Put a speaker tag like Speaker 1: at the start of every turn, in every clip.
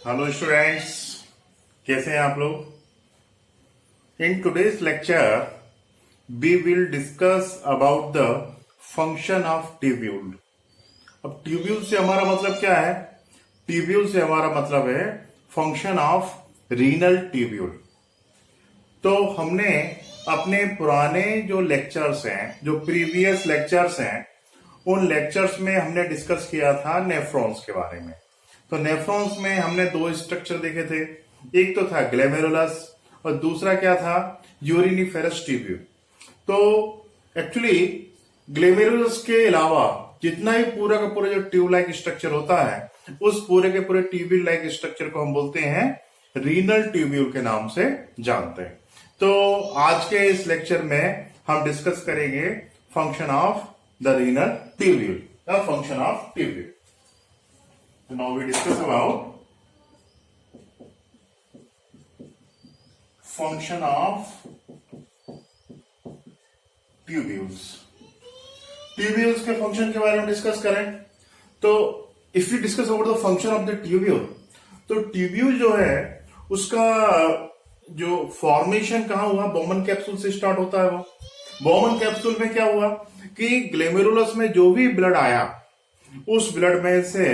Speaker 1: Hello students, कैसे हैं आप लोग। In today's lecture we will discuss about the function of tubule. अब ट्यूब्यूल से हमारा मतलब क्या है? ट्यूब्यूल से हमारा मतलब है फंक्शन ऑफ रीनल ट्यूब्यूल। तो हमने अपने पुराने जो लेक्चर्स हैं, जो प्रीवियस लेक्चर्स हैं, उन लेक्चर्स में हमने डिस्कस किया था नेफ्रॉन्स के बारे में। तो नेफ्रॉन्स में हमने दो स्ट्रक्चर देखे थे, एक तो था ग्लोमेरुलस और दूसरा क्या था? Uriniferous tubule. तो एक्चुअली ग्लोमेरुलस के अलावा जितना ही पूरा का पूरा जो ट्यूब लाइक स्ट्रक्चर होता है, उस पूरे के पूरे ट्यूब्यूल लाइक स्ट्रक्चर को हम बोलते हैं रीनल ट्यूब्यूल के नाम से जानते हैं। तो आज के इस लेक्चर में हम डिस्कस करेंगे function of the renal tubule, the function of tubule. So now we discuss about function of tubules. Tubules के फंक्शन के बारे में डिस्कस करें तो if you discuss about the function of the tubule, तो ट्यूब्यूल जो है उसका जो फॉर्मेशन कहाँ हुआ? बोमन कैप्सूल से स्टार्ट होता है। वो बोमन कैप्सूल में क्या हुआ कि ग्लोमेरुलस में जो भी ब्लड आया, उस ब्लड में से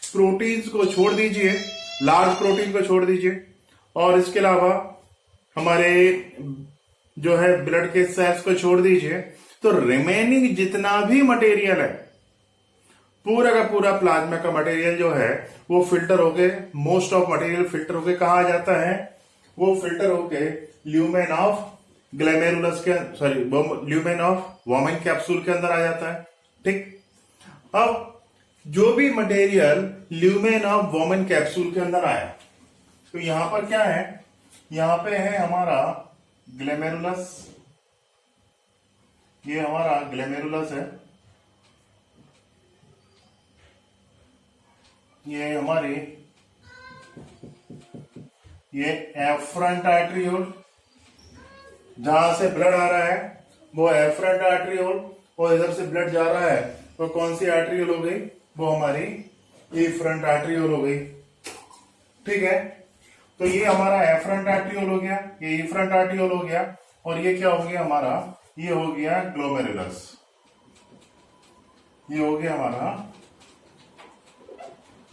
Speaker 1: प्रोटीन्स को छोड़ दीजिए, लार्ज प्रोटीन को छोड़ दीजिए, और इसके अलावा हमारे जो है ब्लड के सेल्स को छोड़ दीजिए, तो रिमेनिंग जितना भी मटेरियल है, पूरा का पूरा प्लाज्मा का मटेरियल जो है वो फिल्टर होके, मोस्ट ऑफ मटेरियल फिल्टर होके कहा आ जाता है? वो फिल्टर होके ल्यूमेन ऑफ ग्लोमेरुलस के ल्यूमेन ऑफ वोमेन कैप्सूल के अंदर आ जाता है। ठीक, अब जो भी material lumen of women capsule के अंदर आया, तो यहां पर क्या है? यहां पे है हमारा ग्लोमेरुलस, ये हमारा ग्लोमेरुलस है, ये हमारी ये एफरंट आर्टरियोल, जहां से ब्लड आ रहा है वो एफरंट आर्टरियोल, और इधर से ब्लड जा रहा है तो कौन सी आर्टरियोल हो गई? वो हमारी एफरंट आर्टरियोल हो गई। ठीक है, तो ये हमारा एफरंट आर्टरियोल हो गया, ये एफरंट आर्टरियोल हो गया, और ये क्या हो गया हमारा? ये हो गया ग्लोमेरुलस, ये हो गया हमारा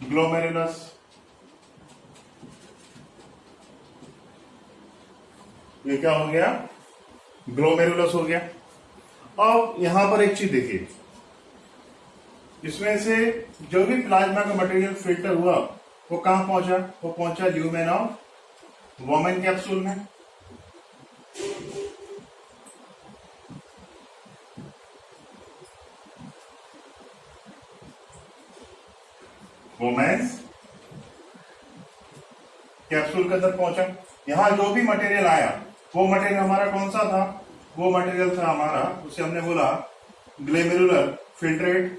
Speaker 1: ग्लोमेरुलस। ये क्या हो गया? ग्लोमेरुलस हो गया। अब यहां पर एक चीज देखिए, इसमें से जो भी प्लाज्मा का मटेरियल फिल्टर हुआ वो कहां पहुंचा? वो पहुंचा ल्यूमेन ऑफ वोमेन कैप्सूल में। वोमेन्स कैप्सूल के अंदर पहुंचा। यहां जो भी मटेरियल आया वो मटेरियल हमारा कौन सा था? वो मटेरियल था हमारा, उसे हमने बोला ग्लोमेरुलर फिल्ट्रेट।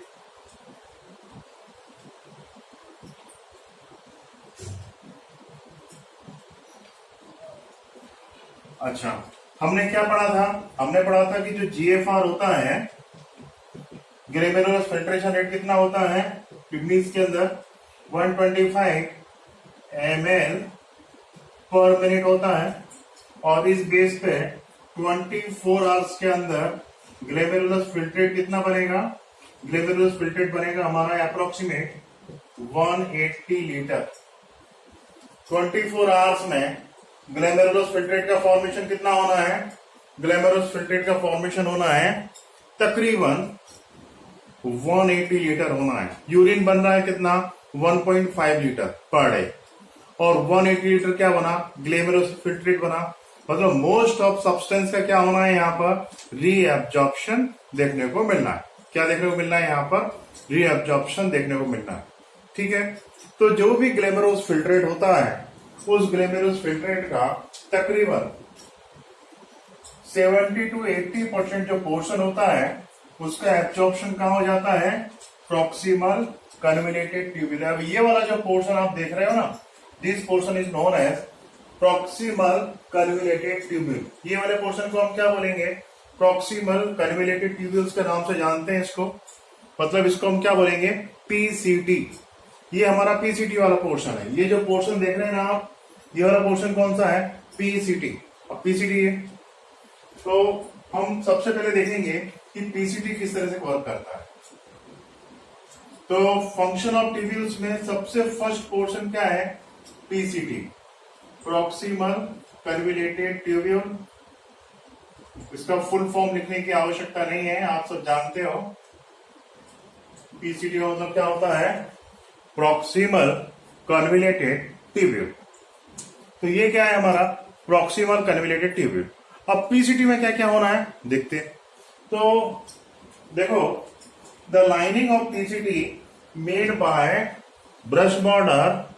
Speaker 1: अच्छा, हमने क्या पढ़ा था? हमने पढ़ा था कि जो जीएफआर होता है, ग्लोमेरुलस फिल्ट्रेशन रेट, कितना होता है किडनीज के अंदर? 125 ml पर मिनट होता है, और इस बेस पे 24 आवर्स के अंदर ग्लोमेरुलस फिल्ट्रेट कितना बनेगा? ग्लोमेरुलस फिल्ट्रेट बनेगा हमारा अप्रोक्सीमेट 180 लीटर। 24 आवर्स में ग्लोमेरुलस फिल्ट्रेट का फॉर्मेशन कितना होना है? ग्लोमेरुलस फिल्ट्रेट का फॉर्मेशन होना है तकरीबन 180 लीटर होना है। यूरिन बन रहा है कितना? 1.5 लीटर पर डे, और 180 लीटर क्या बना? ग्लोमेरुलस फिल्ट्रेट बना। मतलब मोस्ट ऑफ सब्सटेंस का क्या होना है यहाँ पर? रीएब्जॉर्प्शन देखने को मिलना है। क्या देखने को मिलना है यहाँ पर? रीएब्जॉर्प्शन देखने को मिलना है। ठीक है, तो जो भी ग्लोमेरुलस फिल्ट्रेट होता है, उस ग्लोमेरुलस फिल्ट्रेट का तकरीबन 70 to 80% जो पोर्शन होता है उसका एब्जॉर्प्शन कहां हो जाता है? Proximal convoluted tubule. अब ये वाला जो पोर्शन आप देख रहे हो ना, this portion is known as proximal convoluted tubule. ये वाले पोर्शन को हम क्या बोलेंगे? प्रॉक्सिमल कन्वोल्यूटेड ट्यूब्यूल्स के नाम से जानते हैं इसको। मतलब इसको हम क्या बोलेंगे? पीसीटी, ये हमारा पीसीटी वाला पोर्शन है। ये जो पोर्शन देख रहे हैं ना आप, ये वाला पोर्शन कौन सा है? पीसीटी। अब पीसीटी है तो हम सबसे पहले देखेंगे कि पीसीटी किस तरह से वर्क करता है। तो फंक्शन ऑफ ट्यूब्यूल्स में सबसे फर्स्ट पोर्शन क्या है? PCT, proximal convoluted tubule. इसका फुल फॉर्म लिखने की आवश्यकता नहीं है, आप सब जानते हो। पीसीटी का मतलब क्या होता है? Proximal convoluted tubule. तो ये क्या है हमारा? Proximal convoluted tubule. अब पीसीटी में क्या क्या होना है देखते हैं। तो देखो, the lining of PCT made by brush border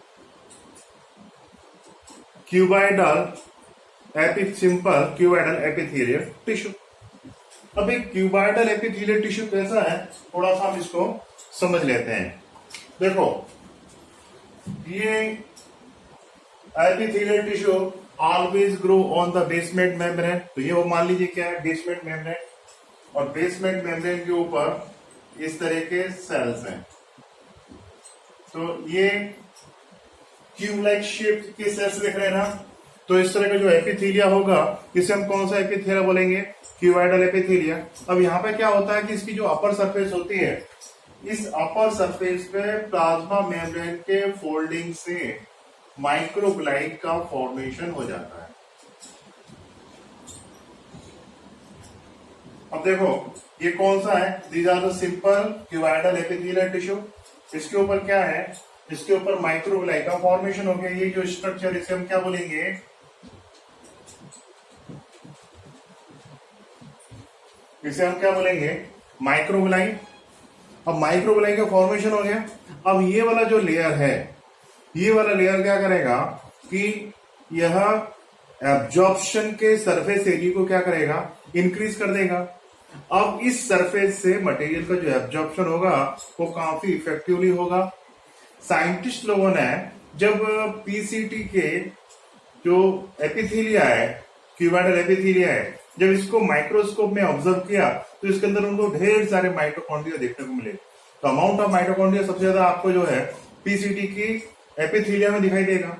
Speaker 1: cuboidal simple cuboidal epithelial tissue. अब एक क्यूबाइडल एपिथेलियल टिश्यू कैसा है, थोड़ा सा हम इसको समझ लेते हैं। देखो, ये epithelial tissue always grow on the basement membrane. तो ये वो मान लीजिए क्या है? Basement membrane. और बेसमेंट मेम्ब्रेन के ऊपर इस तरह के सेल्स हैं। तो ये क्यूब लाइक शेप के सेल्स देख रहे हैं ना। तो इस तरह का जो एपिथेलिया होगा, इसे हम कौन सा एपिथेलिया बोलेंगे? Cuboidal epithelia. अब यहाँ पे क्या होता है कि इसकी जो अपर सरफेस होती है, इस अपर सरफेस पे प्लाज्मा मेम्ब्रेन के फोल्डिंग से माइक्रोग्लाइड का फॉर्मेशन हो जाता है। अब देखो, ये कौन सा है? These are the simple cuboidal epithelial tissue. इसके ऊपर क्या है? इसके ऊपर माइक्रोग्लाइड का फॉर्मेशन हो गया। ये जो स्ट्रक्चर, इसे हम क्या बोलेंगे? इसे हम क्या बोलेंगे? माइक्रोग्लाइड। अब माइक्रोग्लाइड का फॉर्मेशन हो गया। अब ये वाला जो लेयर है, ये वाला लेयर क्या करेगा कि यह एब्जॉर्प्शन के सरफेस एरिया को क्या करेगा? इंक्रीज कर देगा। अब इस सरफेस से मटेरियल का जो एब्जॉर्प्शन होगा वो काफी इफेक्टिवली होगा। साइंटिस्ट लोगों ने जब पीसीटी के जो एपिथेलिया है, क्यूबाइडल एपिथेलिया है, जब इसको माइक्रोस्कोप में ऑब्जर्व किया तो इसके अंदर उनको ढेर सारे माइटोकॉन्ड्रिया देखने को मिले। तो अमाउंट ऑफ माइटोकॉन्ड्रिया सबसे ज्यादा आपको जो है पीसीटी की एपिथेलिया में दिखाई देगा।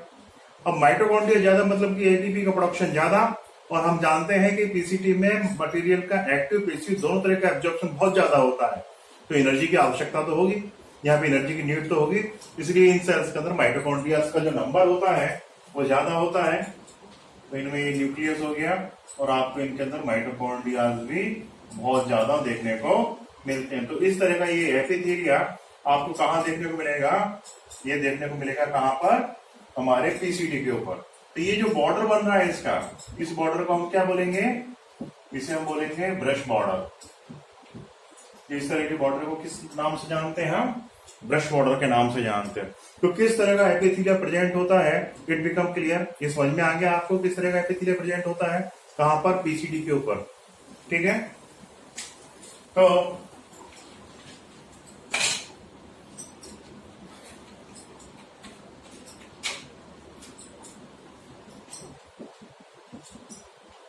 Speaker 1: अब माइटोकॉन्ड्रिया ज्यादा मतलब कि एटीपी का प्रोडक्शन ज्यादा। और हम जानते हैं कि पीसीटी में मटेरियल का एक्टिव पैसिव दोनों तरह का एब्जॉर्प्शन बहुत ज्यादा होता है। तो एनर्जी की आवश्यकता तो होगी, यहाँ पे एनर्जी की नीड तो होगी। इसलिए इन सेल्स के अंदर माइटोकॉन्ड्रिया का जो नंबर होता है वो ज्यादा होता है। तो इनमें ये न्यूक्लियस हो गया और आपको इनके अंदर माइटोकॉन्ड्रिया भी बहुत ज्यादा देखने को मिलते हैं। तो इस तरह का ये एपिथेलिया आपको कहाँ देखने को मिलेगा? ये देखने को मिलेगा कहाँ पर? हमारे पीसीटी के ऊपर। तो ये जो बॉर्डर बन रहा है इसका, इस बॉर्डर को हम क्या बोलेंगे? इसे हम बोलेंगे ब्रश बॉर्डर। इस तरह के बॉर्डर को किस नाम से जानते हैं हम? ब्रश बॉर्डर के नाम से जानते हैं। तो किस तरह का एपिथेलिया प्रेजेंट होता है, इट बिकम क्लियर। ये समझ में आ गया आपको किस तरह का एपिथेलिया प्रेजेंट होता है कहां पर? पीसीटी के ऊपर। ठीक है। तो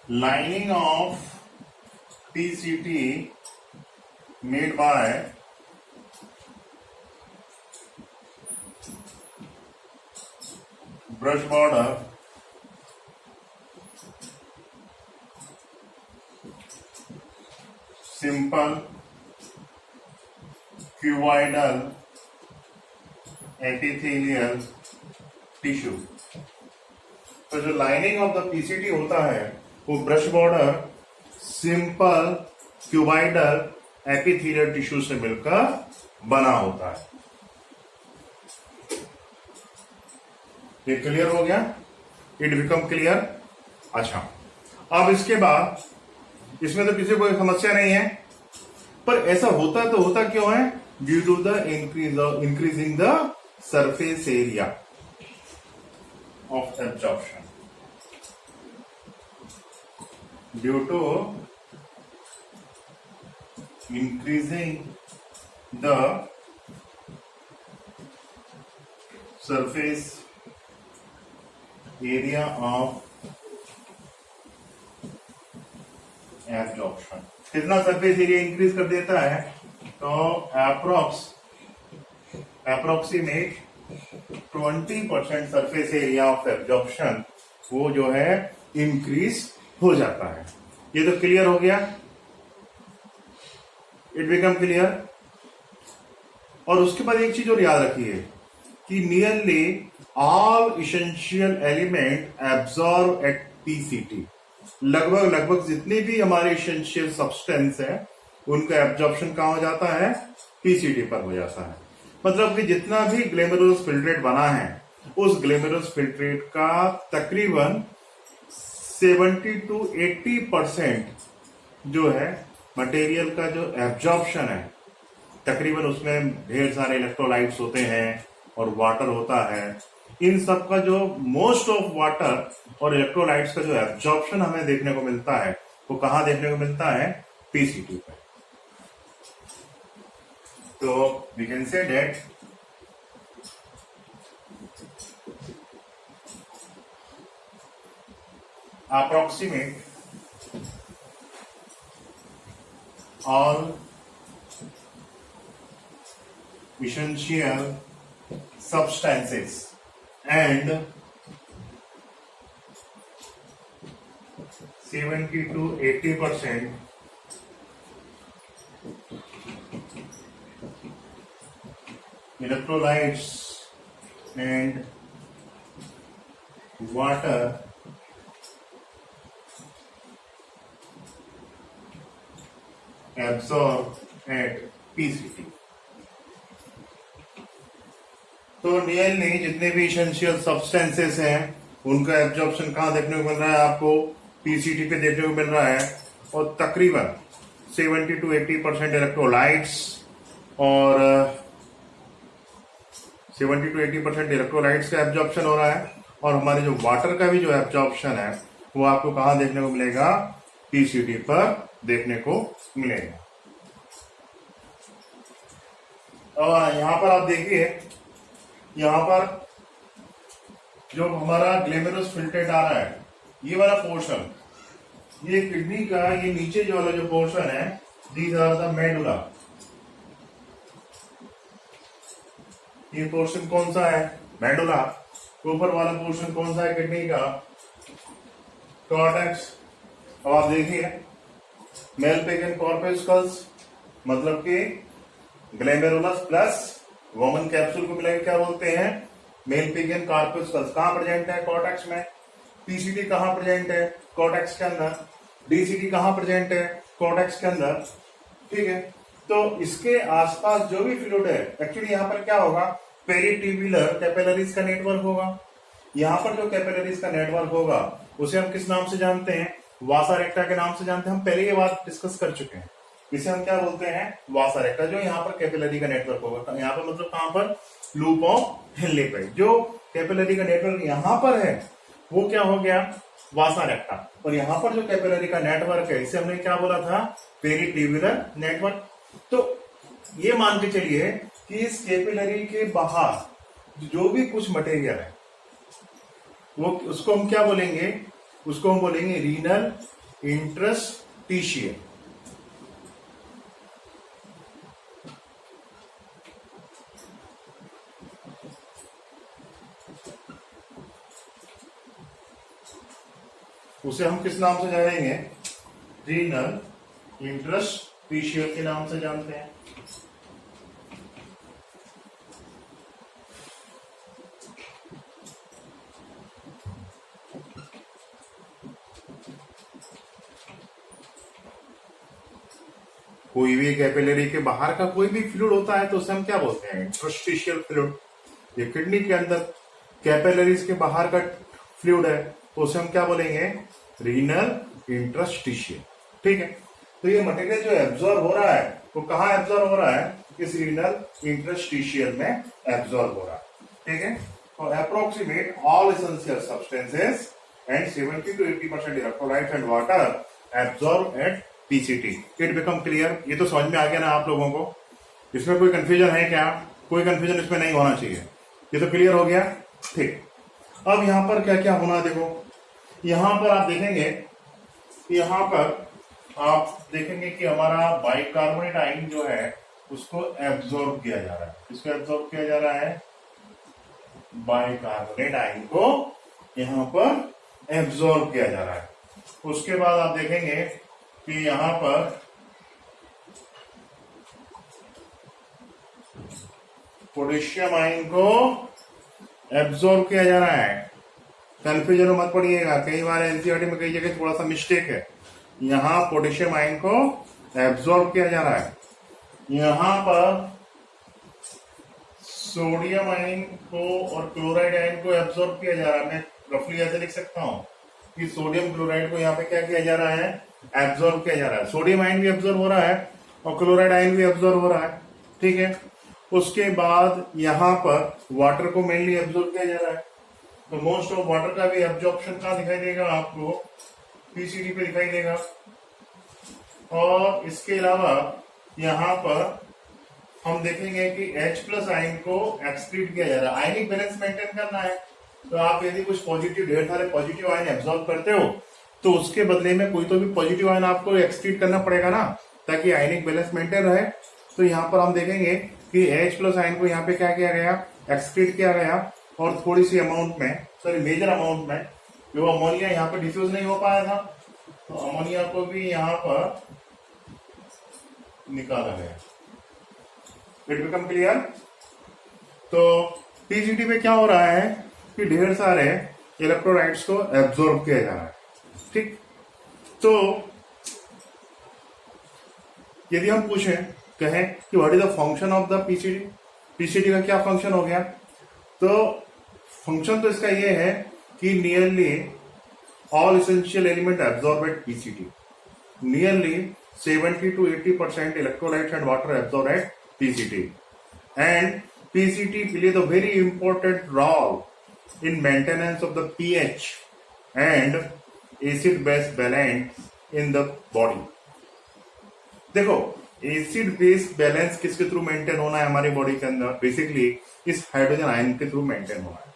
Speaker 1: lining of PCT made by brush border simple cuboidal epithelial tissue। तो जो लाइनिंग ऑफ द पीसीटी होता है वो brush border simple cuboidal epithelial tissue से मिलकर बना होता है। ये क्लियर हो गया? It become clear. अच्छा, अब इसके बाद इसमें तो किसी को समस्या नहीं है, पर ऐसा होता तो होता क्यों है? Due to the increasing the surface area of absorption. Due to increasing the surface area of absorption। कितना सरफेस एरिया इंक्रीज कर देता है? तो approximate 20% surface area of absorption वो जो है इंक्रीज हो जाता है। ये तो क्लियर हो गया, इट बिकम क्लियर। और उसके बाद एक चीज और याद रखिए कि nearly all essential element absorb at PCT. लगभग जितने भी हमारे इसेंशियल सब्सटेंस है उनका एब्जॉर्प्शन कहां हो जाता है, पीसीटी पर हो जाता है। मतलब कि जितना भी ग्लेमेरुलस फिल्ट्रेट बना है उस ग्लेमेरुलस फिल्ट्रेट का तकरीबन 70 to 80% जो है मटेरियल का जो एब्जॉर्प्शन है, तकरीबन उसमें ढेर सारे इलेक्ट्रोलाइट्स होते हैं और वाटर होता है। इन सब का जो मोस्ट ऑफ वाटर और इलेक्ट्रोलाइट्स का जो एब्जॉर्प्शन हमें देखने को मिलता है वो कहां देखने को मिलता है, पीसीटी पे। तो we can say that approximate all essential substances and 70 to 80% electrolytes and water absorb at PCT। तो नियरली जितने भी इसेंशियल सब्सटेंसेस हैं उनका एब्जॉर्प्शन कहां देखने को मिल रहा है, आपको पीसीटी पे देखने को मिल रहा है। और तकरीबन 70 to 80% इलेक्ट्रोलाइट्स और 70 to 80% इलेक्ट्रोलाइट्स का एब्जॉर्प्शन हो रहा है। और हमारे जो वाटर का भी जो एब्जॉर्प्शन है वो आपको कहां देखने को मिलेगा, पीसीटी पर देखने को मिलेगा। और यहां पर आप देखिए, यहां पर जो हमारा ग्लेमेरुलस फिल्ट्रेट आ रहा है, ये वाला पोर्शन, ये किडनी का ये नीचे जो वाला जो पोर्शन है, दीज आर द मेडुला। ये पोर्शन कौन सा है, मेडुला। ऊपर वाला पोर्शन कौन सा है किडनी का, कॉर्टेक्स। अब आप देखिए मेलपिगन कॉर्पस्कल्स, मतलब कि ग्लेमेरुलस प्लस वोमन कैप्सूल को मिलाकर क्या बोलते हैं, मेलपिगन कॉर्पस्कल्स। कहां प्रेजेंट है, कॉर्टेक्स में। पीसीटी कहां प्रेजेंट है, कॉर्टेक्स के अंदर। डीसीटी कहां प्रेजेंट है, कॉर्टेक्स के अंदर। ठीक है, तो इसके आसपास जो भी फ्लूइड है, एक्चुअली यहां पर क्या होगा, पेरिट्यूबुलर कैपिलरीज का नेटवर्क होगा। यहां पर जो कैपिलरीज का नेटवर्क होगा उसे हम किस नाम से जानते हैं, वासा रेक्टा के नाम से जानते हैं। हम पहले ये बात डिस्कस कर चुके हैं। इसे हम क्या बोलते हैं, वासा रेक्टा। जो यहाँ पर कैपिलरी का नेटवर्क होगा, यहाँ पर मतलब कहां पर, लूप ऑफ हेनले पे जो कैपिलरी का नेटवर्क यहाँ पर है वो क्या हो गया, वासा रेक्टा। और यहाँ पर जो कैपिलरी का नेटवर्क है इसे हमने क्या बोला था, पेरिट्यूबुलर नेटवर्क। तो ये मान के चलिए कि इस कैपिलरी के बाहर जो भी कुछ मटेरियल है वो, उसको हम क्या बोलेंगे, उसको हम बोलेंगे रीनल इंटरस्टिशियल। उसे हम किस नाम से जानेंगे, रीनल इंटरस्टिशियल के नाम से जानते हैं। कोई भी कैपिलरी के बाहर का कोई भी फ्लूइड होता है तो उसे हम क्या बोलते हैं, इंटरस्टिशियल फ्लूइड। ये किडनी के अंदर कैपिलरीज के बाहर का फ्लूइड है तो उसे हम क्या बोलेंगे, रीनल इंटरस्टिशियल। ठीक है, तो ये मटेरियल जो एब्जॉर्ब हो रहा है वो कहाँ एब्जॉर्ब हो रहा है, इस रीनल इंटरस्टिशियल में एब्जॉर्ब हो रहा है। ठीक है, तो approximate all essential substances and 70 to 80% electrolytes and water absorb at PCT. It become clear. ये तो समझ में आ गया ना आप लोगों को, इसमें कोई कंफ्यूजन है क्या, कोई कंफ्यूजन इसमें नहीं होना चाहिए। ये तो क्लियर हो गया। ठीक, अब यहां पर क्या क्या होना है, देखो यहां पर आप देखेंगे, यहां पर आप देखेंगे कि हमारा बाइकार्बोनेट आयन जो है उसको एब्जॉर्ब किया जा रहा है। किसको एब्जॉर्ब किया जा रहा है, बाइकार्बोनेट आयन को यहां पर एब्जॉर्ब किया जा रहा है। उसके बाद आप देखेंगे कि यहां पर पोटेशियम आयन को एब्जॉर्ब किया जा रहा है। कंफ्यूजन मत पड़िएगा, कई बार एनसीईआरटी में कई जगह थोड़ा सा मिस्टेक है। यहां पोटेशियम आयन को एब्जॉर्ब किया जा रहा है, यहां पर सोडियम आयन को और क्लोराइड आयन को एब्जॉर्ब किया जा रहा है। मैं रफली ऐसे लिख सकता हूं कि सोडियम क्लोराइड को यहाँ पे क्या किया जा रहा है, एब्जॉर्ब किया जा रहा है। सोडियम आयन भी एब्जॉर्ब हो रहा है और क्लोराइड आयन भी एब्जॉर्ब हो रहा है, ठीक है। उसके बाद यहाँ पर वाटर को मेनली एब्जॉर्ब किया जा रहा है, तो मोस्ट ऑफ वाटर का भी एब्जॉर्प्शन कहाँ दिखाई देगा आपको, पीसीडी पे दिखाई देगा। और इसके अलावा यहाँ पर हम देखेंगे कि H+ आयन को एक्सक्रीट किया जा रहा है। आयनिक बैलेंस मेंटेन करना है, तो आप यदि कुछ पॉजिटिव, ढेर सारे पॉजिटिव आयन एब्जॉर्ब करते हो तो उसके बदले में कोई तो भी पॉजिटिव आयन आपको एक्सक्रीट करना पड़ेगा ना, ताकि आयनिक बैलेंस मेंटेन रहे। तो यहाँ पर हम देखेंगे कि H+ आयन को यहाँ पे क्या किया गया, एक्सक्रीट किया गया, और थोड़ी सी अमाउंट में, सॉरी मेजर अमाउंट में, जो अमोनिया यहाँ पर डिफ्यूज नहीं हो पाया था, तो अमोनिया को भी यहाँ पर निकाला गया। It become clear. तो पीसीटी पे क्या हो रहा है कि ढेर सारे इलेक्ट्रोलाइट्स को एब्जॉर्ब किया जा रहा है, ठीक। तो यदि हम पूछें, कहें कि what is the function of the PCT, PCT का क्या फंक्शन हो गया, तो फंक्शन तो इसका ये है कि nearly all essential element absorb at PCT, nearly 70 to 80% electrolytes and water absorbed at PCT, and PCT play the very important role in maintenance of the pH and acid-base balance in the body. देखो, acid base balance किसके through maintain होना है हमारी body के अंदर, basically इस hydrogen ion के through maintain होना है।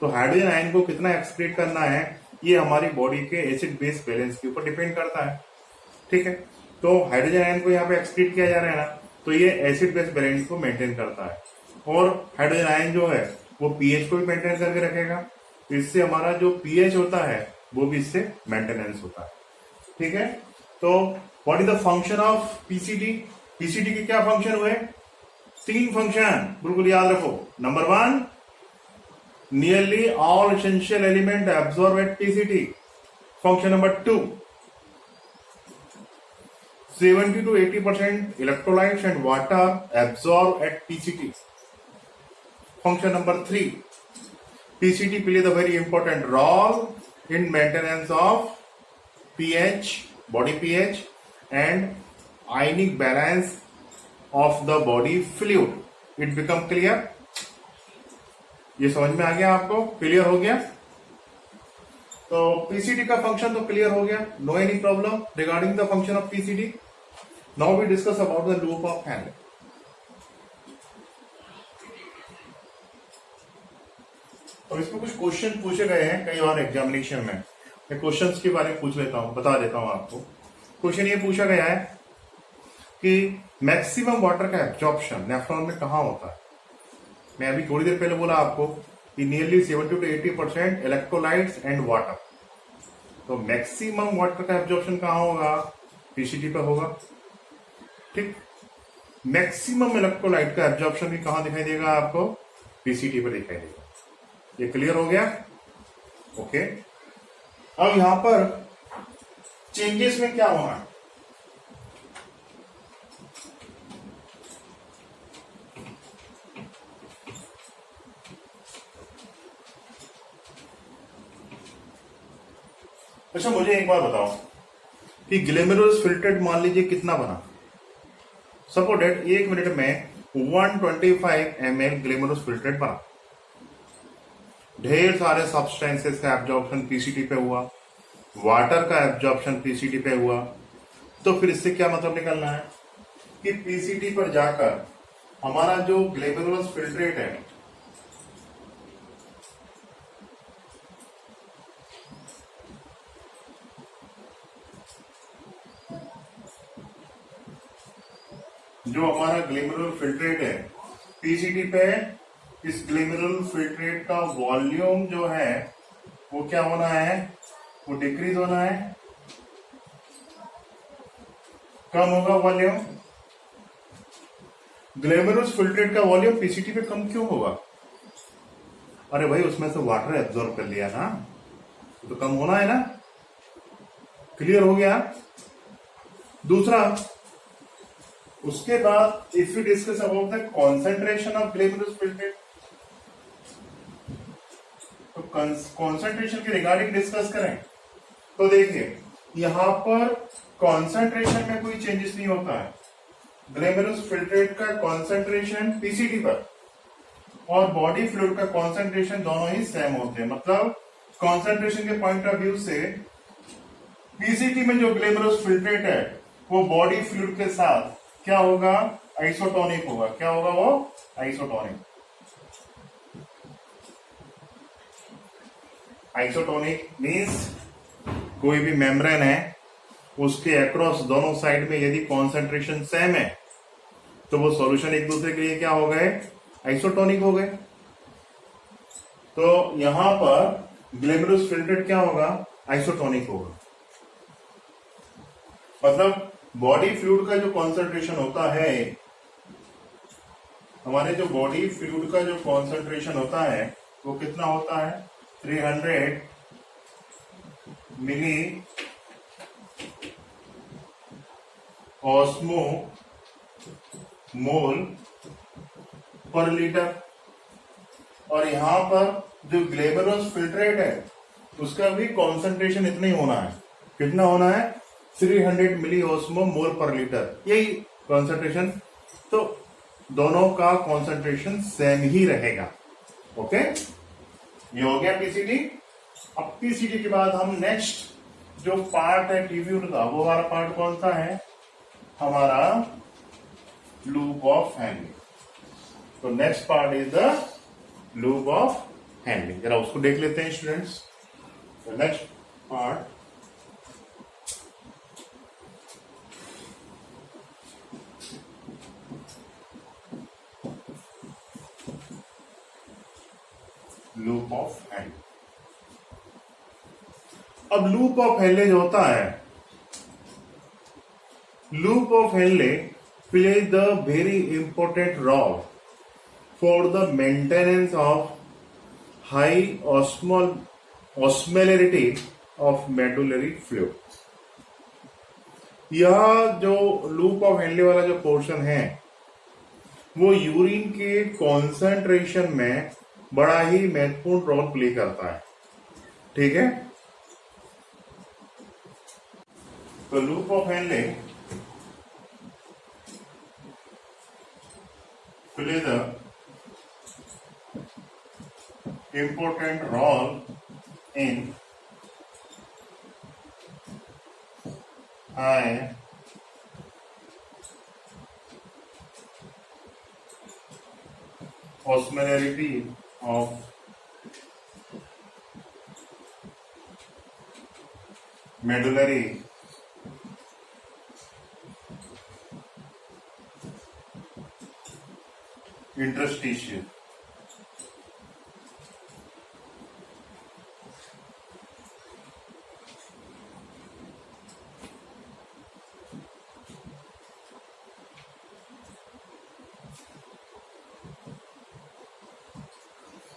Speaker 1: तो हाइड्रोजन आयन को कितना एक्सक्रीट करना है, ये हमारी बॉडी के एसिड बेस बैलेंस के ऊपर डिपेंड करता है, ठीक है। तो हाइड्रोजन आयन को यहाँ पे एक्सक्रीट किया जा रहा है ना, तो ये एसिड बेस बैलेंस को मेंटेन करता है, और हाइड्रोजन आयन जो है वो पीएच को भी मेंटेन करके रखेगा। इससे हमारा जो पीएच होता है वो भी इससे मेंटेनेंस होता है, ठीक है। तो what is the function of PCT, PCT के क्या फंक्शन हुए, 3 फंक्शन, बिल्कुल याद रखो। Number 1, nearly all essential element absorb at PCT. Function number 2, 70 to 80% electrolytes and water absorb at PCT. Function number 3, PCT play the very important role in maintenance of pH, body pH, and ionic balance of the body fluid. It become clear? ये समझ में आ गया आपको, clear हो गया। तो PCT का function तो क्लियर हो गया, no any problem regarding the function of PCT. Now we discuss about the loop of Henle. और इसमें कुछ क्वेश्चन पूछे गए हैं कई बार एग्जामिनेशन में, मैं क्वेश्चंस के बारे में पूछ लेता हूं, बता देता हूं आपको। क्वेश्चन ये पूछा गया है कि मैक्सिमम वाटर का एब्जॉर्प्शन नेफ्रॉन में कहां होता है। मैं अभी थोड़ी देर पहले बोला आपको कि nearly 70 to 80% electrolytes and water, तो मैक्सिमम वाटर का एब्जॉर्प्शन कहां होगा, पीसीटी पे होगा, ठीक। मैक्सिमम इलेक्ट्रोलाइट का एब्जॉर्प्शन भी कहां दिखाई देगा आपको, पीसीटी पर दिखाई देगा। ये क्लियर हो गया, ओके। अब यहां पर चेंजेस में क्या होना है, अच्छा मुझे एक बात बताओ कि ग्लेमेरुलस फिल्टरेट मान लीजिए कितना बना, सपोज डेट 1 मिनट में 125 ml ग्लेमेरुलस फिल्ट्रेट बना। ढेर सारे सब्सटेंसेस का एब्जॉर्प्शन पीसीटी पे हुआ, वाटर का एब्जॉर्प्शन पीसीटी पे हुआ, तो फिर इससे क्या मतलब निकलना है कि पीसीटी पर जाकर हमारा जो ग्लेमेरुलस फिल्ट्रेट है जो हमारा ग्लेमेरुलर फिल्ट्रेट है पीसीटी पे इस ग्लिमेरुल फिल्ट्रेट का वॉल्यूम जो है वो क्या होना है, वो डिक्रीज होना है, कम होगा वॉल्यूम। ग्लिमेरुलस फिल्ट्रेट का वॉल्यूम पीसीटी पे कम क्यों होगा? अरे भाई उसमें से वाटर एब्जॉर्ब कर लिया ना, तो कम होना है ना। क्लियर हो गया? दूसरा, उसके बाद if you discuss about the concentration of glomerulus filtrate, तो कॉन्सेंट्रेशन के रिगार्डिंग डिस्कस करें तो देखिए यहां पर कॉन्सेंट्रेशन में कोई चेंजेस नहीं होता है। ग्लिमेरुलस फिल्ट्रेट का कॉन्सेंट्रेशन पीसीटी पर और बॉडी फ्लूइड का कॉन्सेंट्रेशन दोनों ही सेम होते हैं। मतलब कॉन्सेंट्रेशन के पॉइंट ऑफ व्यू से पीसीटी में जो ग्लिमेरुलस फिल्ट्रेट है वो बॉडी फ्लूइड के साथ क्या होगा, आइसोटोनिक होगा। क्या होगा वो? आइसोटोनिक। आइसोटोनिक मीन्स कोई भी मेम्ब्रेन है उसके अक्रॉस दोनों साइड में यदि कॉन्सेंट्रेशन सेम है तो वो सॉल्यूशन एक दूसरे के लिए क्या हो गए, आइसोटोनिक हो गए। तो यहां पर ग्लिमेरुलस फिल्ट्रेट क्या होगा, आइसोटोनिक होगा। मतलब बॉडी फ्लूइड का जो कॉन्सेंट्रेशन होता है, हमारे जो बॉडी फ्लूइड का जो कॉन्सेंट्रेशन होता है वो कितना होता है, 300 मिली ऑस्मो मोल पर लीटर। और यहां पर जो ग्लिमेरुलस फिल्ट्रेट है उसका भी कॉन्सेंट्रेशन इतना ही होना है। कितना होना है, 300 मिली ऑस्मो मोल पर लीटर, यही कॉन्सेंट्रेशन। तो दोनों का कॉन्सेंट्रेशन सेम ही रहेगा। ओके, ये हो गया पीसीटी। अब पीसीटी के बाद हम नेक्स्ट जो पार्ट है ट्यूब्यूल का, वो हमारा पार्ट कौन सा है, हमारा लूप ऑफ हैंडलिंग। तो next part is the loop of handling. जरा उसको देख लेते हैं students. Next part, loop of handling. अब लूप ऑफ हैंडलिंग होता है, loop of handling plays the very important role for the maintenance of high osmolarity of medullary fluid। यह जो लूप ऑफ हैंडलिंग वाला जो पोर्शन है वो यूरिन के कॉन्सेंट्रेशन में बड़ा ही महत्वपूर्ण रोल प्ले करता है। ठीक है, तो loop of handling play the important role in high osmolarity of medullary interstitial।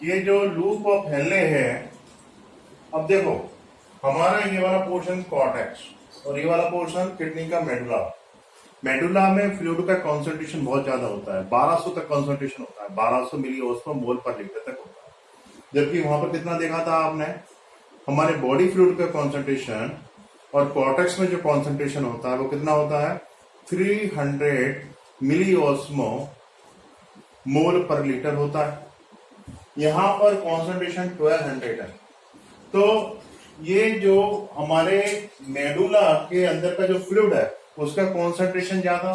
Speaker 1: ये जो लूप ऑफ हेले है, अब देखो हमारा ये वाला पोर्शन कॉर्टेक्स और ये वाला पोर्शन किडनी का मेडुला। मेडुला में फ्लूइड का कॉन्सेंट्रेशन बहुत ज्यादा होता है, 1200 तक कॉन्सेंट्रेशन होता है, 1200 मिली ऑस्मो मोल पर लीटर तक होता है। जबकि वहां पर कितना देखा था आपने, हमारे बॉडी फ्लूइड का कॉन्सेंट्रेशन और कॉर्टेक्स में जो कॉन्सेंट्रेशन होता है वो कितना होता है, 300 मिली ऑस्मो मोल पर लीटर होता है। यहां पर कॉन्सेंट्रेशन 1200 है। तो ये जो हमारे मेडुला के अंदर का जो फ्लूइड है उसका कॉन्सेंट्रेशन ज्यादा,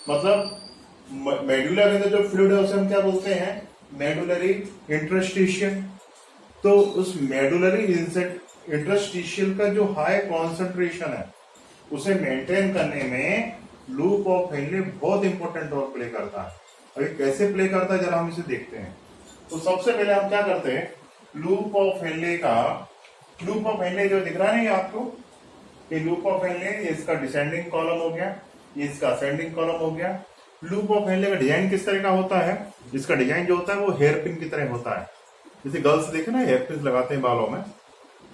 Speaker 1: मतलब मेडुला के अंदर जो फ्लूइड है उसे हम क्या बोलते हैं, मेडुलरी इंटरस्टिशियल। तो उस मेडुलरी इंटरस्टिशियल का जो हाई कॉन्सेंट्रेशन है उसे मेंटेन करने में लूप ऑफ हेनले बहुत इंपॉर्टेंट रोल प्ले करता है। अभी कैसे प्ले करता है जरा हम इसे देखते हैं। तो सबसे पहले हम क्या करते हैं, लूप ऑफ हेनले का, लूप ऑफ हेनले जो दिख रहा है ना आपको, ये लूप ऑफ हेनले, इसका डिसेंडिंग कॉलम हो गया, ये इसका असेंडिंग कॉलम हो गया। लूप ऑफ हेनले का डिजाइन किस तरह का होता है, इसका डिजाइन जो होता है वो हेयर पिन की तरह होता है। जैसे गर्ल्स देखे ना हेयर पिन लगाते हैं बालों में,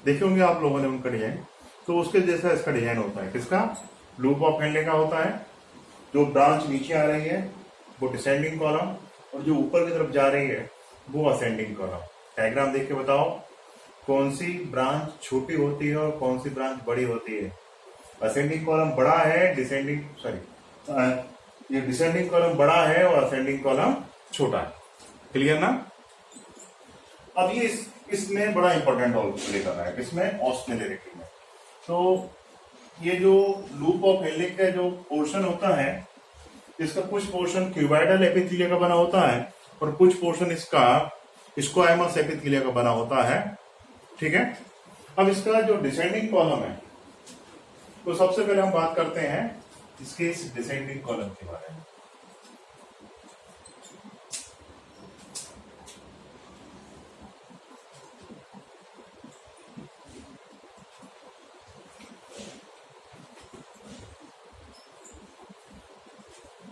Speaker 1: देखे होंगे आप लोगों ने उनका डिजाइन, तो उसके जैसा इसका डिजाइन होता है। किसका, लूप ऑफ हेनले का होता है। जो ब्रांच नीचे आ रही है वो डिसेंडिंग कॉलम, और जो ऊपर की तरफ जा रही है वो असेंडिंग कॉलम। डायग्राम देख के बताओ कौन सी ब्रांच छोटी होती है और कौन सी ब्रांच बड़ी होती है। असेंडिंग कॉलम बड़ा है, डिसेंडिंग सॉरी ये डिसेंडिंग कॉलम बड़ा है और असेंडिंग कॉलम छोटा है। क्लियर ना। अब ये इसमें बड़ा इंपॉर्टेंट रोल प्ले कर रहा है, किसमें, ऑस्मोलैरिटी में। तो ये जो लूप ऑफ हेनले का जो पोर्शन होता है, इसका कुछ पोर्शन क्यूबाइडल एपिथेलिया का बना होता है और कुछ पोर्शन इसका स्क्वायमस एपिथेलिया का बना होता है। ठीक है। अब इसका जो डिसेंडिंग कॉलम है, तो सबसे पहले हम बात करते हैं इसके इस डिसेंडिंग कॉलम के बारे में।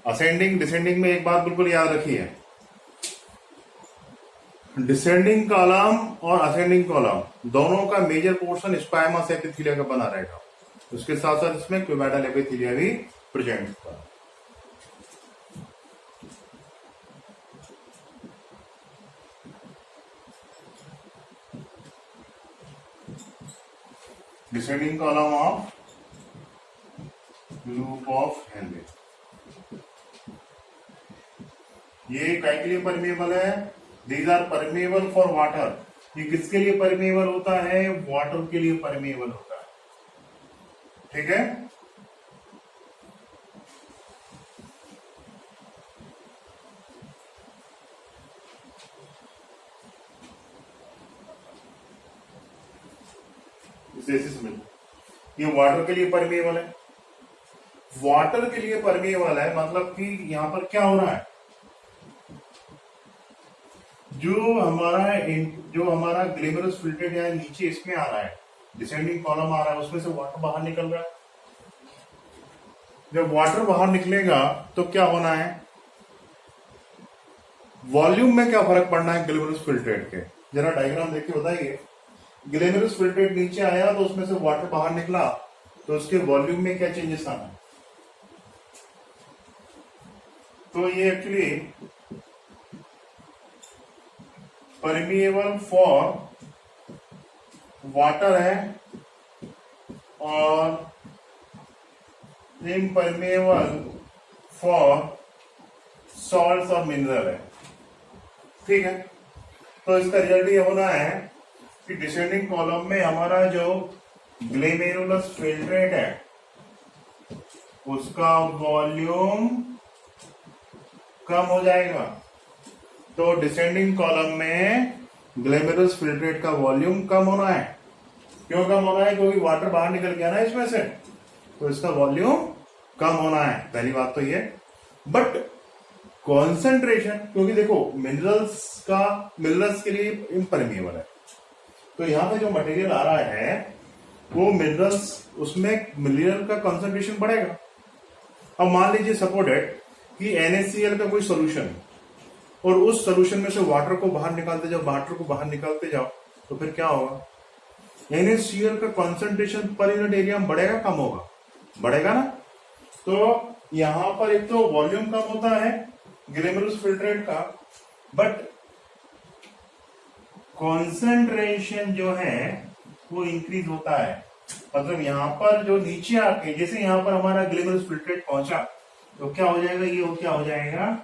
Speaker 1: असेंडिंग डिसेंडिंग में एक बात बिल्कुल याद रखिए, डिसेंडिंग कॉलम और असेंडिंग कॉलम दोनों का मेजर पोर्शन स्क्वायमस एपिथेलिया का बना रहेगा। उसके साथ साथ इसमें क्यूबाइडल एपिथेलिया भी प्रेजेंट होगा। Descending column of loop of Henle, ये काय के लिए परमेबल है, these are permeable for water. ये किसके लिए परमेबल होता है, वाटर के लिए परमेबल होता है। ठीक है। इसे समझ, ये वाटर के लिए परमेबल है। वाटर के लिए परमेबल है मतलब कि यहां पर क्या हो रहा है, जो हमारा ग्लेमरस फिल्ट्रेट यहाँ नीचे इसमें आ रहा है, डिसेंडिंग कॉलम आ रहा है, उसमें से वाटर बाहर निकल रहा है। जब वाटर बाहर निकलेगा तो क्या होना है, वॉल्यूम में क्या फर्क पड़ना है ग्लेमरस फिल्ट्रेट के, जरा डायग्राम देख के बताइए। ग्लेमरस फिल्ट्रेट नीचे आया तो उसमें से वाटर बाहर निकला, तो उसके वॉल्यूम में क्या चेंजेस आना है। तो ये एक्चुअली परमिएबल फॉर वाटर है और इम्परमिएबल फॉर सॉल्ट्स और मिनरल है। ठीक है। तो इसका रिजल्ट ये होना है कि डिसेंडिंग कॉलम में हमारा जो ग्लेमेरुलस फिल्ट्रेट है उसका वॉल्यूम कम हो जाएगा। तो डिसेंडिंग कॉलम में ग्लेमेरुलस फिल्ट्रेट का वॉल्यूम कम होना है। क्यों कम होना है, क्योंकि वाटर बाहर निकल गया ना इसमें से, तो इसका वॉल्यूम कम होना है। पहली बात तो ये। बट कॉन्सेंट्रेशन, क्योंकि देखो मिनरल्स के लिए इम्परमिएबल है, तो यहां पे जो मटेरियल आ रहा है वो मिनरल्स, उसमें मिनरल का कॉन्सेंट्रेशन बढ़ेगा। अब मान लीजिए सपोर्टेड कि NaCl का कोई सोल्यूशन, और उस सोल्यूशन में से वाटर को बाहर निकालते जाओ, तो फिर क्या होगा, NaCl का कॉन्सेंट्रेशन पर यूनिट एरिया में बढ़ेगा कम होगा, बढ़ेगा ना। तो यहां पर एक तो वॉल्यूम कम होता है ग्लेमेरुलस फिल्ट्रेट का, बट कॉन्सेंट्रेशन जो है वो इंक्रीज होता है। मतलब यहां पर जो नीचे आके, जैसे यहां पर हमारा ग्लेमेरुलस फिल्ट्रेट पहुंचा, तो क्या हो जाएगा, ये क्या हो जाएगा,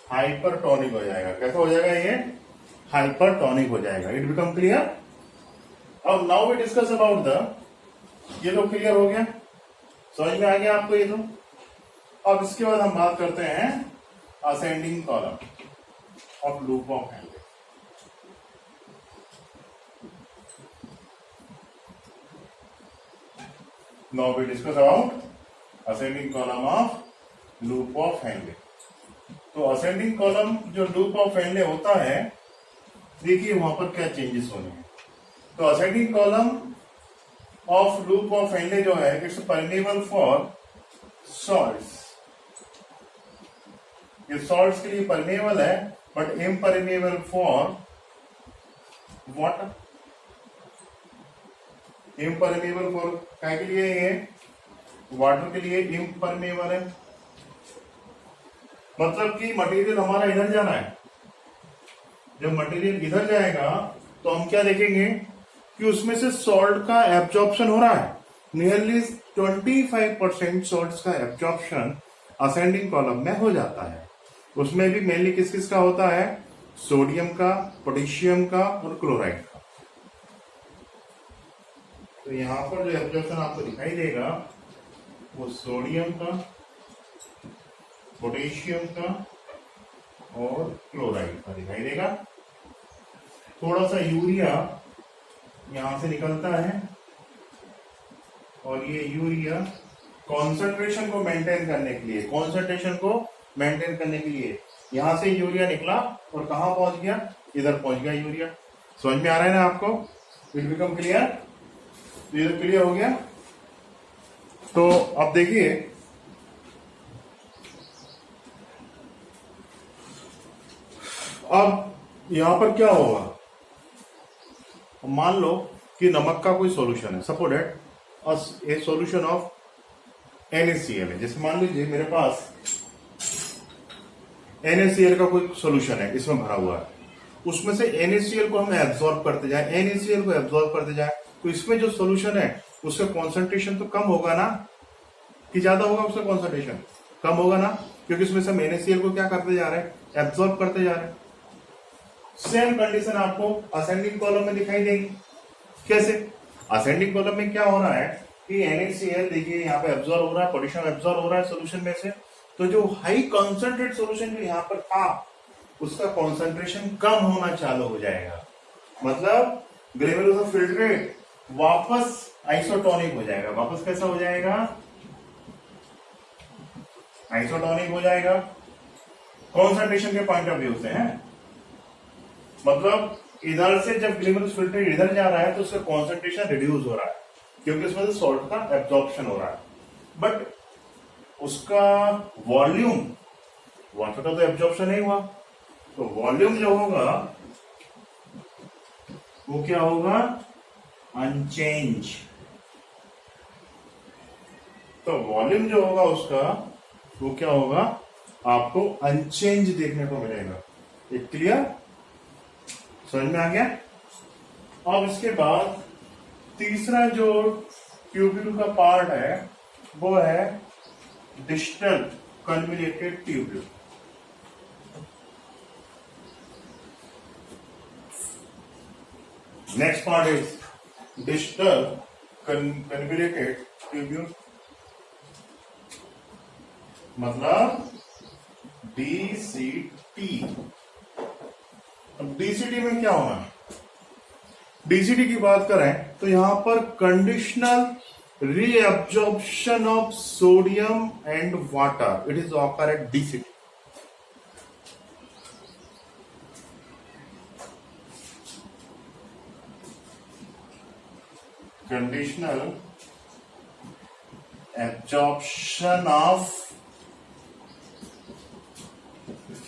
Speaker 1: हाइपरटोनिक हो जाएगा। कैसा हो जाएगा, ये हाइपरटोनिक हो जाएगा। It become clear. अब now we discuss about the, ये तो क्लियर हो गया, समझ में आ गया आपको ये तो। अब इसके बाद हम बात करते हैं ascending column of loop of Henley. Now we discuss about ascending column of loop of Henle. तो असेंडिंग कॉलम जो लूप ऑफ हेनले होता है, देखिए वहां पर क्या चेंजेस होने हैं। तो ascending column of loop of Henley जो है, इट्स परमेबल फॉर सॉल्ट्स। ये सॉल्ट्स के लिए परमेबल है, but impermeable for water. Impermeable for क्या के लिए? ये वाटर के लिए इम्परमेबल है। मतलब कि मटेरियल हमारा इधर जाना है। जब मटेरियल इधर जाएगा तो हम क्या देखेंगे कि उसमें से सॉल्ट का एब्जॉर्प्शन हो रहा है। नियरली 25% सॉल्ट का एब्जॉर्प्शन असेंडिंग कॉलम में हो जाता है। उसमें भी मेनली किस किस का होता है? सोडियम का, पोटेशियम का और क्लोराइड का। तो यहां पर जो एब्जॉर्प्शन आपको दिखाई देगा वो सोडियम का, पोटेशियम का और क्लोराइड का दिखाई देगा। थोड़ा सा यूरिया यहां से निकलता है और ये यूरिया कॉन्सेंट्रेशन को मेंटेन करने के लिए, यहां से यूरिया निकला और कहां पहुंच गया? इधर पहुंच गया यूरिया। समझ में आ रहा है ना आपको? It become clear? तो ये क्लियर हो गया। तो अब देखिए, अब यहां पर क्या होगा? मान लो कि नमक का कोई सॉल्यूशन है, suppose that A solution of NaCl है। जैसे मान लीजिए मेरे पास NaCl का कोई सॉल्यूशन है, इसमें भरा हुआ है। उसमें से NaCl को हम एब्जॉर्ब करते जाए, तो इसमें जो सॉल्यूशन है उसका कॉन्सेंट्रेशन तो कम होगा ना, कि ज्यादा होगा? उसका कॉन्सेंट्रेशन कम होगा ना, क्योंकि इसमें से हम NaCl को क्या करते जा रहे हैं? एब्जॉर्ब करते जा रहे हैं। सेम कंडीशन आपको असेंडिंग कॉलम में दिखाई देगी। कैसे? असेंडिंग कॉलम में क्या हो रहा है कि NaCl देखिए यहाँ पे एब्जॉर्ब हो रहा है, पोटेशियम एब्जॉर्ब हो रहा है सोल्यूशन में से। तो जो हाई कॉन्सेंट्रेट सोल्यूशन जो यहाँ पर था उसका कॉन्सेंट्रेशन कम होना चालू हो जाएगा। मतलब ग्रेनुलोसा फिल्ट्रेट वापस आइसोटोनिक हो जाएगा। वापस कैसा हो जाएगा? आइसोटोनिक हो जाएगा। कॉन्सेंट्रेशन के पॉइंट ऑफ व्यू से है। मतलब इधर से जब ग्रेनुलोसा फिल्ट्रेट इधर जा रहा है तो उसका कॉन्सेंट्रेशन रिड्यूस हो रहा है, क्योंकि उसमें से सॉल्ट का एब्जॉर्प्शन हो रहा है। बट उसका वॉल्यूम, वाटर का तो एब्जॉर्प्शन नहीं हुआ, तो वॉल्यूम जो होगा वो क्या होगा? अनचेंज। तो वॉल्यूम जो होगा उसका वो क्या होगा? आपको अनचेंज देखने को मिलेगा। ये क्लियर? समझ में आ गया? अब इसके बाद तीसरा जो ट्यूब्यूल का पार्ट है वो है distal convoluted tubule. Next part is distal convoluted tubule, मतलब DCT। अब DCT में क्या होना है? DCT की बात करें तो यहां पर conditional reabsorption of sodium and water, it is occur eight DCT। Conditional absorption of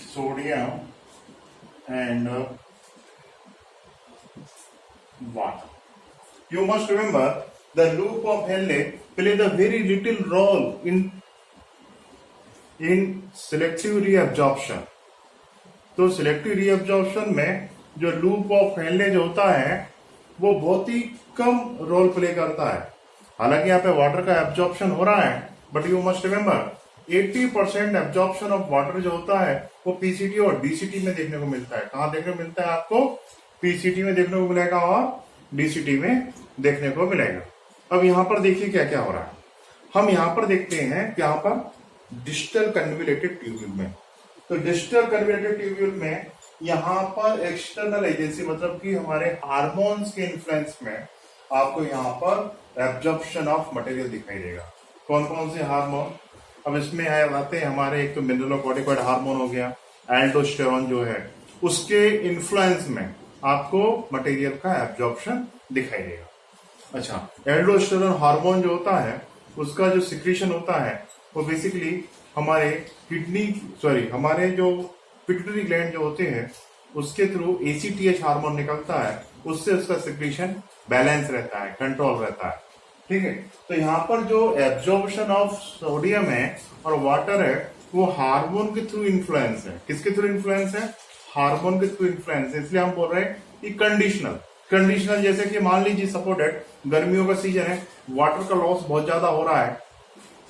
Speaker 1: sodium and water. You must remember the loop of Henle played a very little role in selective reabsorption. तो selective reabsorption में जो loop of Henley जो होता है वो बहुत ही कम role play करता है। हालांकि यहाँ पे वाटर का एब्जॉर्प्शन हो रहा है, but you must remember 80% absorption of water जो होता है वो पीसीटी और डीसीटी में देखने को मिलता है। कहाँ देखने को मिलता है आपको? पीसीटी में देखने को मिलेगा और डीसीटी में देखने को मिलेगा। अब यहाँ पर देखिए क्या क्या हो रहा है। हम यहाँ पर देखते हैं कि यहाँ पर डिस्टल कन्वोल्यूटेड ट्यूब्यूल में, तो डिस्टल कन्वोल्यूटेड ट्यूब्यूल में यहाँ पर एक्सटर्नल एजेंसी मतलब कि हमारे हार्मोन्स के इन्फ्लुएंस में आपको यहाँ पर एब्जॉर्प्शन ऑफ मटेरियल दिखाई देगा। कौन कौन से हार्मोन? अब इसमें है आते हैं हमारे एक तो मिनरलोकॉर्टिकॉइड हार्मोन हो गया, एल्डोस्टेरॉन जो है उसके इन्फ्लुएंस में आपको मटेरियल का एब्जॉर्प्शन दिखाई देगा। अच्छा, एल्डोस्टेरॉन हार्मोन जो होता है उसका जो सिक्रीशन होता है वो बेसिकली हमारे हमारे जो पिट्यूटरी ग्लैंड जो होते हैं उसके थ्रू एसीटीएच हार्मोन निकलता है, उससे उसका सिक्रीशन बैलेंस रहता है, कंट्रोल रहता है। ठीक है, तो यहाँ पर जो एब्जॉर्प्शन ऑफ सोडियम है और वाटर है वो हार्मोन के थ्रू इन्फ्लुएंस है। किसके थ्रू इन्फ्लुएंस है? हार्मोन के थ्रू इन्फ्लुएंस है। इसलिए हम बोल रहे हैं कि कंडीशनल जैसे कि मान लीजिए सपोर्टेड गर्मियों का सीजन है, वाटर का लॉस बहुत ज्यादा हो रहा है,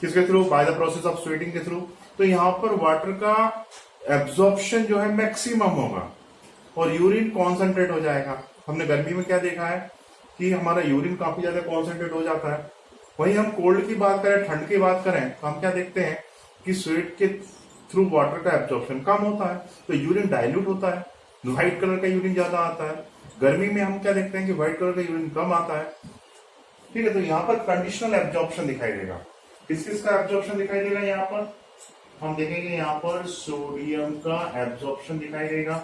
Speaker 1: किसके through? By the process of sweating के थ्रू। तो यहाँ पर वाटर का एब्जॉर्प्शन जो है मैक्सिमम होगा और यूरिन कॉन्सेंट्रेट हो जाएगा। हमने गर्मी में क्या देखा है कि हमारा यूरिन काफी ज्यादा कॉन्सेंट्रेट हो जाता है। वहीं हम कोल्ड की बात करें, ठंड की बात करें, तो हम क्या देखते हैं कि स्वेट के थ्रू वाटर का एब्जॉर्प्शन कम होता है, तो यूरिन डाइल्यूट होता है, व्हाइट कलर का यूरिन ज्यादा आता है। गर्मी में हम क्या देखते हैं कि व्हाइट कलर का यूरिन कम आता है। ठीक है, तो यहाँ पर कंडीशनल एब्जॉर्प्शन दिखाई देगा। किस किस का एब्जॉर्प्शन दिखाई देगा? यहाँ पर हम देखेंगे, यहाँ पर सोडियम का एब्जॉर्प्शन दिखाई देगा।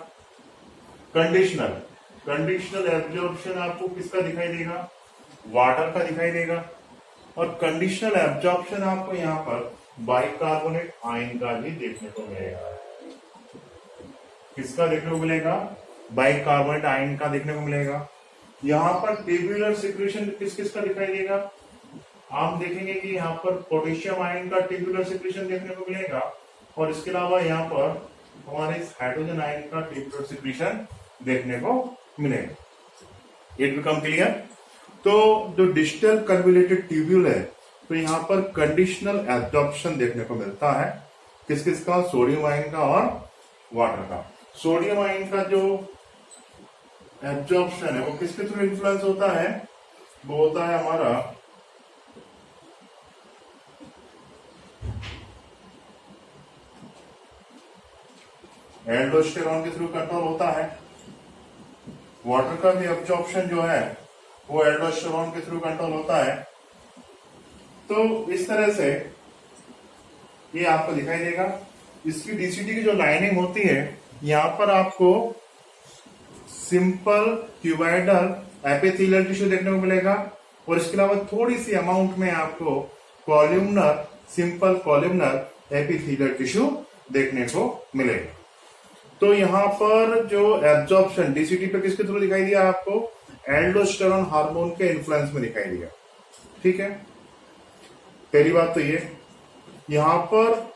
Speaker 1: कंडीशनल एब्जॉर्प्शन आपको किसका दिखाई देगा? वाटर का दिखाई देगा। और कंडीशनल एब्जॉर्प्शन आपको यहाँ पर बाइकार्बोनेट आयन का भी देखने को मिलेगा। किसका देखने को मिलेगा? बाइकार्बोनेट आयन का देखने को मिलेगा। यहाँ पर ट्यूबुलर सिक्रीशन किस किस का दिखाई देगा? हम देखेंगे कि यहाँ पर पोटेशियम आयन का ट्यूबुलर सिक्रीशन देखने को मिलेगा और इसके अलावा यहाँ पर हमारे हाइड्रोजन आयन का ट्यूबुलर सिक्रीशन देखने को मिलेगा। It become clear? तो जो डिस्टल कन्वोल्यूटेड ट्यूब्यूल है, तो यहाँ पर कंडीशनल एब्जॉर्प्शन देखने को मिलता है। किस किस का? सोडियम आयन का और वाटर का। सोडियम आयन का जो एब्जॉर्प्शन है वो किसके थ्रू इन्फ्लुएंस होता है? वो होता है हमारा एल्डोस्टेरॉन के थ्रू कंट्रोल होता है। वाटर का भी एब्जॉर्प्शन जो है वो एल्डोस्टेरॉन के थ्रू कंट्रोल होता है। तो इस तरह से ये आपको दिखाई देगा। इसकी डीसीटी की जो लाइनिंग होती है, यहां पर आपको सिंपल क्यूबाइडल एपिथेलियल टिश्यू देखने को मिलेगा और इसके अलावा थोड़ी सी अमाउंट में आपको सिंपल कॉल्यूमनर एपिथेलियल टिश्यू देखने को मिलेगा। तो यहाँ पर जो एब्जॉर्प्शन डीसीटी पे किसके थ्रू दिखाई दिया आपको? एल्डोस्टेरॉन हार्मोन के इन्फ्लुएंस में दिखाई दिया। ठीक है, पहली बात तो ये। यहां पर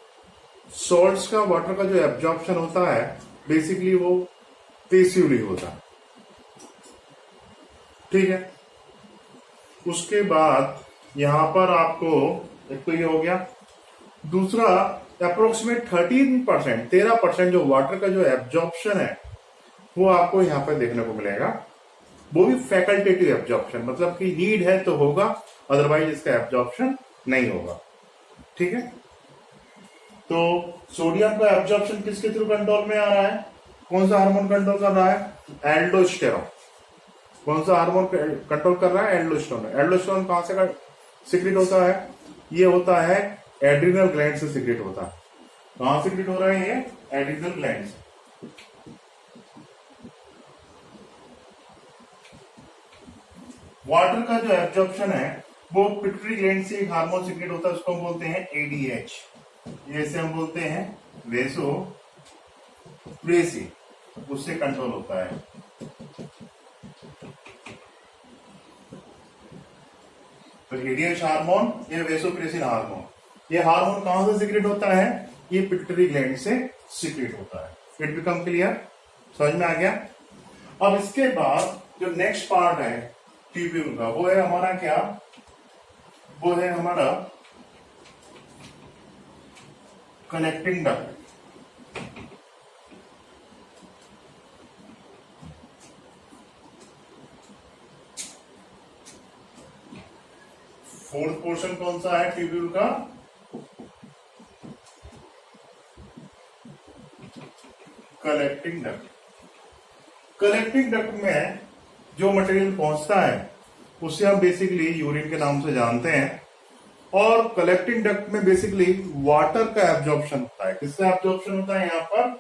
Speaker 1: सॉल्ट्स का, वाटर का जो एब्जॉर्प्शन होता है बेसिकली वो पेसिवली होता है। ठीक है, उसके बाद यहां पर आपको एक तो ये हो गया। दूसरा, अप्रोक्सीमेट 13% जो वाटर का जो एब्जॉर्प्शन है वो आपको यहां पर देखने को मिलेगा। वो भी फैकल्टेटिव एब्जॉर्प्शन, मतलब कि नीड है तो होगा, अदरवाइज इसका एब्जॉर्प्शन नहीं होगा। ठीक है, तो सोडियम का एब्जॉर्प्शन किसके थ्रू कंट्रोल में आ रहा है? कौन सा हार्मोन कंट्रोल कर रहा है? एल्डोस्टेरॉन। कौन सा हार्मोन कंट्रोल कर रहा है? एल्डोस्टेरॉन। एल्डोस्टेरॉन कहां से सिक्रेट होता है? ये होता है एड्रिनल ग्लैंड से सिक्रेट होता है। कहां सिक्रेट हो रहा है ये? एड्रिनल ग्लैंड से। वाटर का जो एब्जॉर्प्शन है वो पिट्यूटरी ग्लैंड से एक हार्मोन सिक्रेट होता है, उसको हम बोलते हैं एडीएच। जैसे हम बोलते हैं वेसोप्रेसिन, उससे कंट्रोल होता है। तो एडीएच हार्मोन, ये वेसोप्रेसिन हार्मोन, ये हार्मोन कहां से सिक्रेट होता है? ये पिट्यूटरी ग्लैंड से सिक्रेट होता है। It become clear? समझ में आ गया? अब इसके बाद जो नेक्स्ट पार्ट है ट्यूब्यूल का, वो है हमारा क्या? वो है हमारा कनेक्टिंग डक्ट। फोर्थ पोर्शन कौन सा है ट्यूब्यूल का? Collecting duct. कलेक्टिंग डक्ट में जो मटेरियल पहुंचता है उसे हम बेसिकली यूरिन के नाम से जानते हैं। और कलेक्टिंग डक्ट में बेसिकली वाटर का एब्जॉर्प्शन होता है। किसका एब्जॉर्प्शन होता है यहाँ पर?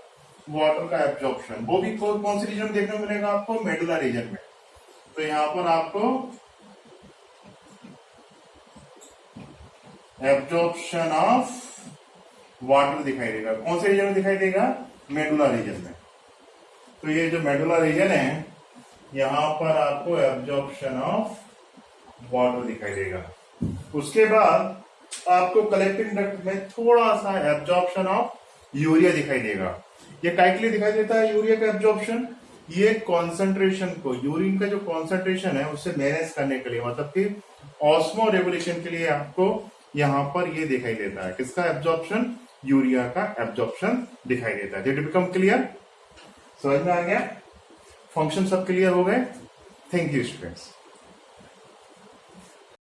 Speaker 1: वाटर का एब्जॉर्प्शन। वो भी कौन सी रीजन में देखने को मिलेगा आपको? मेडुला रीजन में। तो यहाँ पर आपको एब्जॉर्प्शन ऑफ वाटर दिखाई देगा। कौन से रीजन में दिखाई देगा? मेडुला रीजन में। तो ये जो मेडुला रीजन है, यहां पर आपको एब्जॉर्प्शन ऑफ वाटर दिखाई देगा। उसके बाद आपको कलेक्टिंग डक्ट में थोड़ा सा एब्जॉर्प्शन ऑफ यूरिया दिखाई देगा। ये काय के लिए दिखाई देता है यूरिया का एब्जॉर्प्शन? ये कॉन्सेंट्रेशन को, यूरिन का जो कॉन्सेंट्रेशन है उससे मैनेज करने के लिए, मतलब कि ऑस्मो रेगुलेशन के लिए आपको यहां पर ये दिखाई देता है। किसका एब्जॉर्प्शन? यूरिया का एब्जॉर्प्शन दिखाई देता है। Did it become clear? समझ में आ गया? फंक्शन सब क्लियर हो गए? Thank you students.